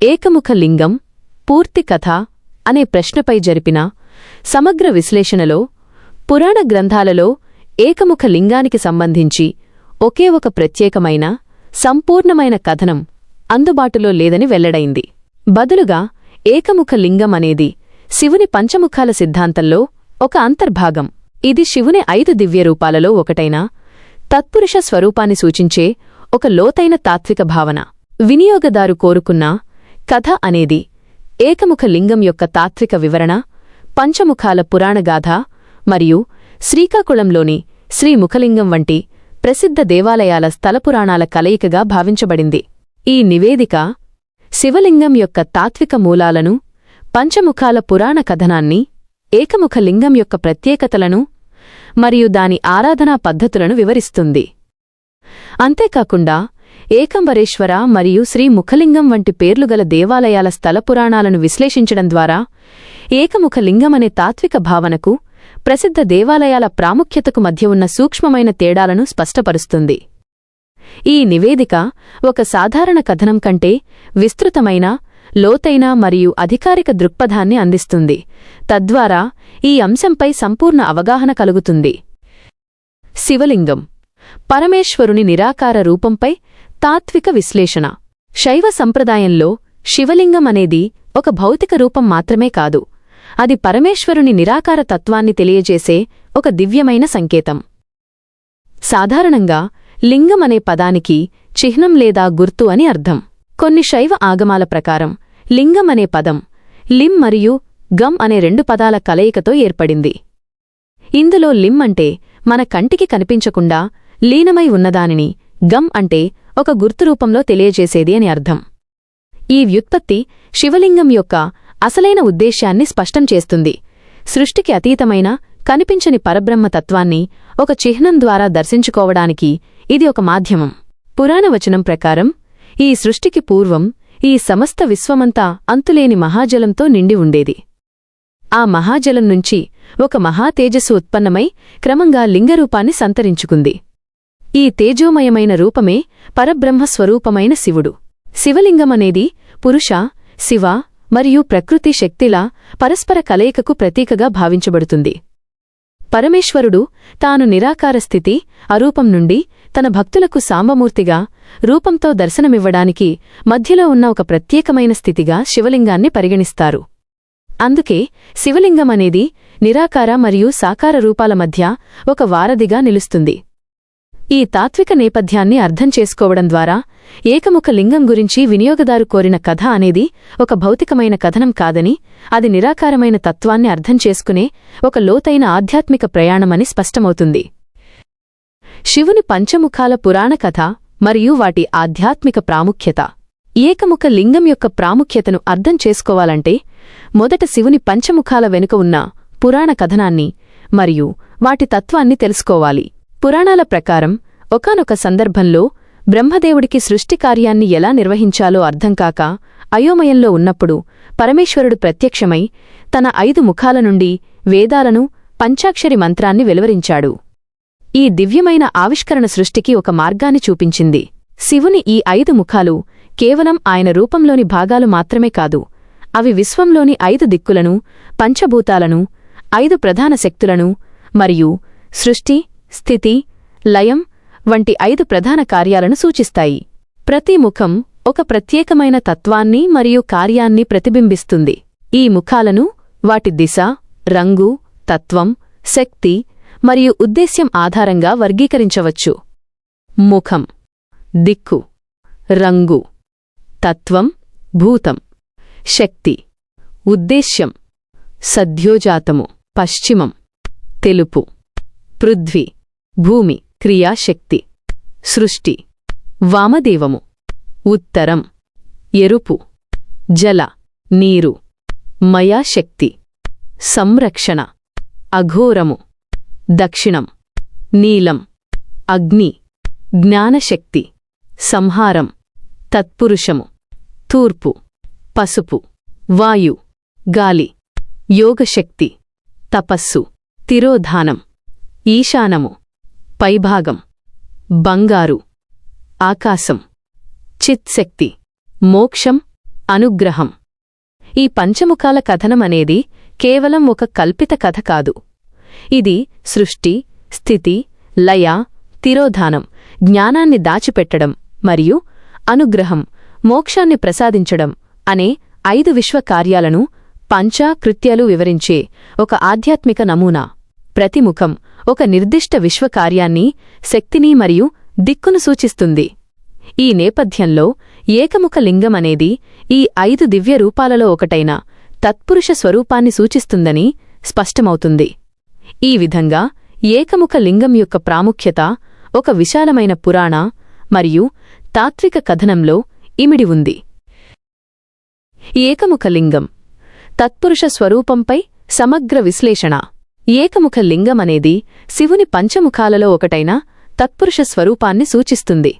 ఏకముఖ లింగం పూర్తి కథ అనే ప్రశ్నపై జరిపిన సమగ్ర విశ్లేషణలో పురాణ గ్రంథాలలో ఏకముఖ లింగానికి సంబంధించి ఒకే ఒక ప్రత్యేకమైన సంపూర్ణమైన కథనం అందుబాటులో లేదని వెల్లడైంది. బదులుగా ఏకముఖ లింగం అనేది శివుని పంచముఖాల సిద్ధాంతంలో ఒక అంతర్భాగం. ఇది శివుని 5 దివ్యరూపాలలో ఒకటైన తత్పురుష స్వరూపాన్ని సూచించే ఒక లోతైన తాత్విక భావన. వినియోగదారు కోరుకున్న కథ అనేది ఏకముఖ లింగం యొక్క తాత్విక వివరణ, పంచముఖాల పురాణగాథ మరియు శ్రీకాకుళంలోని శ్రీముఖలింగం వంటి ప్రసిద్ధ దేవాలయాల స్థలపురాణాల కలయికగా భావించబడింది. ఈ నివేదిక శివలింగం యొక్క తాత్విక మూలాలను, పంచముఖాల పురాణ కథనాన్ని, ఏకముఖ లింగం యొక్క ప్రత్యేకతలను మరియు దాని ఆరాధనా పద్ధతులను వివరిస్తుంది. అంతేకాకుండా ఏకంబరేశ్వర మరియు శ్రీముఖలింగం వంటి పేర్లుగల దేవాలయాల స్థలపురాణాలను విశ్లేషించడం ద్వారా ఏకముఖ లింగమనే తాత్విక భావనకు, ప్రసిద్ధ దేవాలయాల ప్రాముఖ్యతకు మధ్య ఉన్న సూక్ష్మమైన తేడాలను స్పష్టపరుస్తుంది. ఈ నివేదిక ఒక సాధారణ కథనం కంటే విస్తృతమైన, లోతైన మరియు అధికారిక దృక్పథాన్ని అందిస్తుంది. తద్వారా ఈ అంశంపై సంపూర్ణ అవగాహన కలుగుతుంది. శివలింగం పరమేశ్వరుని నిరాకార రూపంపై తాత్విక విశ్లేషణ. శైవ సంప్రదాయంలో శివలింగం అనేది ఒక భౌతిక రూపం మాత్రమే కాదు, అది పరమేశ్వరుని నిరాకార తత్వాన్ని తెలియజేసే ఒక దివ్యమైన సంకేతం. సాధారణంగా లింగం అనే పదానికి చిహ్నం లేదా గుర్తు అని అర్థం. కొన్ని శైవ ఆగమాల ప్రకారం లింగం అనే పదం లిం మరియు గం అనే 2 పదాల కలయికతో ఏర్పడింది. ఇందులో లిం అంటే మన కంటికి కనిపించకుండా లీనమై ఉన్నదానిని, గం అంటే ఒక గుర్తురూపంలో తెలియజేసేది అని అర్థం. ఈ వ్యుత్పత్తి శివలింగం యొక్క అసలైన ఉద్దేశ్యాన్ని స్పష్టం చేస్తుంది. సృష్టికి అతీతమైన, కనిపించని పరబ్రహ్మతత్వాన్ని ఒక చిహ్నం ద్వారా దర్శించుకోవడానికి ఇది ఒక మాధ్యమం. పురాణవచనం ప్రకారం ఈ సృష్టికి పూర్వం ఈ సమస్త విశ్వమంతా అంతులేని మహాజలంతో నిండి ఉండేది. ఆ మహాజలం నుంచి ఒక మహాతేజస్సు ఉత్పన్నమై క్రమంగా లింగరూపాన్ని సంతరించుకుంది. ఈ తేజోమయమైన రూపమే పరబ్రహ్మస్వరూపమైన శివుడు. శివలింగమనేది పురుష, శివ మరియు ప్రకృతి శక్తిల పరస్పర కలయికకు ప్రతీకగా భావించబడుతుంది. పరమేశ్వరుడు తాను నిరాకార స్థితి, అరూపం నుండి తన భక్తులకు సాంబమూర్తిగా రూపంతో దర్శనమివ్వడానికి మధ్యలో ఉన్న ఒక ప్రత్యేకమైన స్థితిగా శివలింగాన్ని పరిగణిస్తారు. అందుకే శివలింగమనేది నిరాకార మరియు సాకార రూపాల మధ్య ఒక వారధిగా నిలుస్తుంది. ఈ తాత్విక నేపథ్యాన్ని అర్థం చేసుకోవడం ద్వారా ఏకముఖ లింగం గురించి వినియోగదారు కోరిన కథ అనేది ఒక భౌతికమైన కథనం కాదని, అది నిరాకారమైన తత్వాన్ని అర్థం చేసుకునే ఒక లోతైన ఆధ్యాత్మిక ప్రయాణమని స్పష్టమవుతుంది. శివుని పంచముఖాల పురాణ కథ మరియు వాటి ఆధ్యాత్మిక ప్రాముఖ్యత. ఏకముఖ లింగం యొక్క ప్రాముఖ్యతను అర్థం చేసుకోవాలంటే మొదట శివుని పంచముఖాల వెనుక ఉన్న పురాణ కథనాన్ని మరియు వాటి తత్వాన్ని తెలుసుకోవాలి. పురాణాల ప్రకారం ఒకానొక సందర్భంలో బ్రహ్మదేవుడికి సృష్టి కార్యాన్ని ఎలా నిర్వహించాలో అర్థంకాక అయోమయంలో ఉన్నప్పుడు పరమేశ్వరుడు ప్రత్యక్షమై తన 5 ముఖాల నుండి వేదాలను, పంచాక్షరి మంత్రాన్ని వెలువరించాడు. ఈ దివ్యమైన ఆవిష్కరణ సృష్టికి ఒక మార్గాన్ని చూపించింది. శివుని ఈ 5 ముఖాలు కేవలం ఆయన రూపంలోని భాగాలు మాత్రమే కాదు, అవి విశ్వంలోని 5 దిక్కులను, పంచభూతాలను, 5 ప్రధాన శక్తులను మరియు సృష్టి, స్థితి, లయం వంటి 5 ప్రధాన కార్యాలను సూచిస్తాయి. ప్రతి ముఖం ఒక ప్రత్యేకమైన తత్వాన్ని మరియు కార్యాన్ని ప్రతిబింబిస్తుంది. ఈ ముఖాలను వాటి దిశ, రంగు, తత్వం, శక్తి మరియు ఉద్దేశ్యం ఆధారంగా వర్గీకరించవచ్చు. ముఖం దిక్కు, రంగు తత్వం, భూతం, శక్తి, ఉద్దేశ్యం సద్యోజాతము, పశ్చిమం, తెలుపు, పృథ్వీ, భూమి, క్రియాశక్తి, సృష్టి, వామదేవము, ఉత్తరం, ఎరుపు, జల, నీరు, మయాశక్తి, సంరక్షణ, అఘోరము, దక్షిణం, నీలం, అగ్ని, జ్ఞానశక్తి, సంహారం, తత్పురుషము, తూర్పు, పసుపు, వాయు, గాలి, యోగశక్తి, తపస్సు, తిరోధానం, ఈశానము, పైభాగం, బంగారు, ఆకాశం, చిత్శక్తి, మోక్షం, అనుగ్రహం. ఈ పంచముఖాల కథనమనేది కేవలం ఒక కల్పిత కథ కాదు. ఇది సృష్టి, స్థితి, లయ, తిరోధానం, జ్ఞానాన్ని దాచిపెట్టడం మరియు అనుగ్రహం, మోక్షాన్ని ప్రసాదించడం అనే 5 విశ్వకార్యాలను పంచకృత్యాలు వివరించే ఒక ఆధ్యాత్మిక నమూనా. ప్రతి ముఖం ఒక నిర్దిష్ట విశ్వకార్యాన్ని, శక్తిని మరియు దిక్కును సూచిస్తుంది. ఈ నేపథ్యంలో ఏకముఖ లింగమనేది ఈ 5 దివ్య రూపాలలో ఒకటైన తత్పురుష స్వరూపాన్ని సూచిస్తుందని స్పష్టమవుతుంది. ఈ విధంగా ఏకముఖ లింగం యొక్క ప్రాముఖ్యత ఒక విశాలమైన పురాణ మరియు తాత్విక కథనంలో ఇమిడి ఉంది. ఏకముఖ లింగం తత్పురుష స్వరూపంపై సమగ్ర విశ్లేషణ. ఏకముఖ లింగమనేది శివుని పంచముఖాలలో ఒకటైన తత్పురుష స్వరూపాన్ని సూచిస్తుంది.